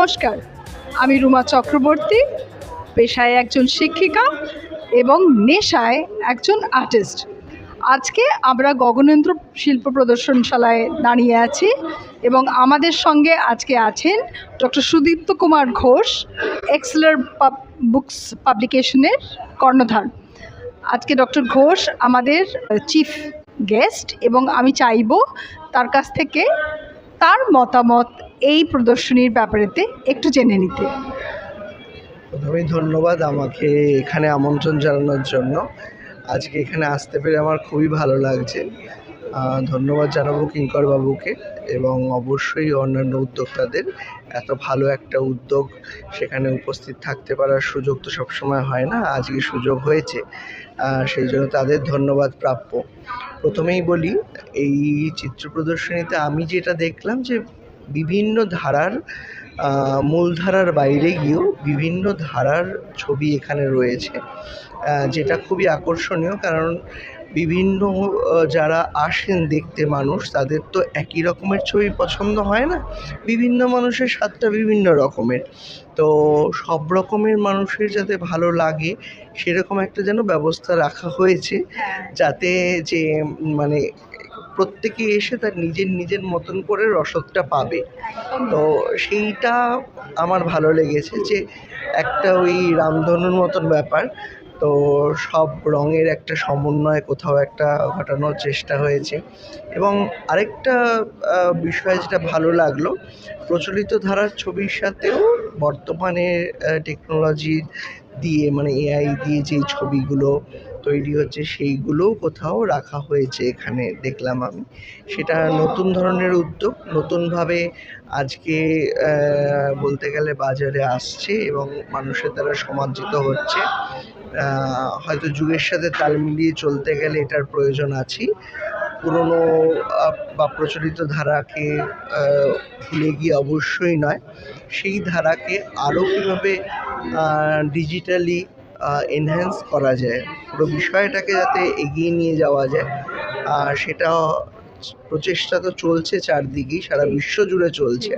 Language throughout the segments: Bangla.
নমস্কার, আমি রুমা চক্রবর্তী, পেশায় একজন শিক্ষিকা এবং নেশায় একজন আর্টিস্ট। আজকে আমরা গগনেন্দ্র শিল্প প্রদর্শনশালায় দাঁড়িয়ে আছি এবং আমাদের সঙ্গে আজকে আছেন ডক্টর সুদীপ্ত কুমার ঘোষ, এক্সেলার বুকস পাবলিকেশনের কর্ণধার। আজকে ডক্টর ঘোষ আমাদের চিফ গেস্ট এবং আমি চাইব তার কাছ থেকে তার মতামত এই প্রদর্শনীর ব্যাপারেতে একটু জেনে নিতে। প্রথমেই ধন্যবাদ আমাকে এখানে আমন্ত্রণ জানানোর জন্য। আজকে এখানে আসতে পেরে আমার খুবই ভালো লাগছে। ধন্যবাদ জানাবো কিঙ্কর বাবুকে এবং অবশ্যই অন্যান্য উদ্যোক্তাদের। এত ভালো একটা উদ্যোগ, সেখানে উপস্থিত থাকতে পারার সুযোগ তো সবসময় হয় না, আজকে সুযোগ হয়েছে, সেই জন্য তাদের ধন্যবাদ প্রাপ্য। প্রথমেই বলি, এই চিত্র প্রদর্শনীতে আমি যেটা দেখলাম যে বিভিন্ন ধারার, মূলধারার বাইরে গিয়েও বিভিন্ন ধারার ছবি এখানে রয়েছে, যেটা খুবই আকর্ষণীয়। কারণ বিভিন্ন যারা আসেন দেখতে মানুষ, তাদের তো একই রকমের ছবি পছন্দ হয় না, বিভিন্ন মানুষের স্বাদটা বিভিন্ন রকমের। তো সব রকমের মানুষের যাতে ভালো লাগে সেরকম একটা যেন ব্যবস্থা রাখা হয়েছে, যাতে যে মানে প্রত্যেকে এসে তার নিজের মতন করে রসদটা পাবে। তো সেইটা আমার ভালো লেগেছে, যে একটা ওই রামধনুর মতন ব্যাপার। তো সব রঙের একটা সমন্বয় কোথাও একটা ঘটানোর চেষ্টা হয়েছে। এবং আরেকটা বিষয় যেটা ভালো লাগলো, প্রচলিত ধারার ছবির সাথেও বর্তমানে টেকনোলজি দিয়ে, মানে এআই দিয়ে যেই ছবিগুলো তৈরি হচ্ছে সেইগুলোও কোথাও রাখা হয়েছে এখানে, দেখলাম আমি। সেটা নতুন ধরনের উদ্যোগ, নতুনভাবে আজকে বলতে গেলে বাজারে আসছে এবং মানুষের দ্বারা সমাদৃত হচ্ছে। হয়তো যুগের সাথে তাল মিলিয়ে চলতে গেলে এটার প্রয়োজন আছেই। পুরনো বা প্রচলিত ধারাকে ভুলে গিয়ে অবশ্যই নয়, সেই ধারাকে আরও কীভাবে ডিজিটালি এনহ্যান্স করা যায়, পুরো বিষয়টাকে যাতে এগিয়ে নিয়ে যাওয়া যায়, সেটা প্রচেষ্টা তো চলছে চারদিকেই, সারা বিশ্ব জুড়ে চলছে।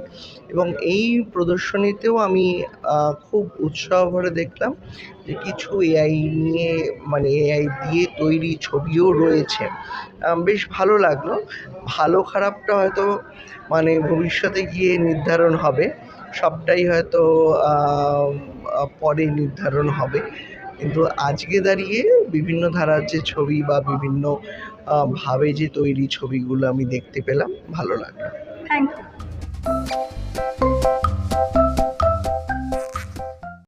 এবং এই প্রদর্শনীতেও আমি খুব উৎসাহ ভরে দেখলাম যে কিছু এআই নিয়ে, মানে এআই দিয়ে তৈরি ছবিও রয়েছে। বেশ ভালো লাগলো। ভালো খারাপটা হয়তো মানে ভবিষ্যতে গিয়ে নির্ধারণ হবে, সবটাই হয়তো পরে নির্ধারণ হবে। কিন্তু আজকে দাঁড়িয়ে বিভিন্ন ধারার যে ছবি বা বিভিন্ন ভাবে যে তৈরি ছবিগুলো আমি দেখতে পেলাম, ভালো লাগলো। Thank you.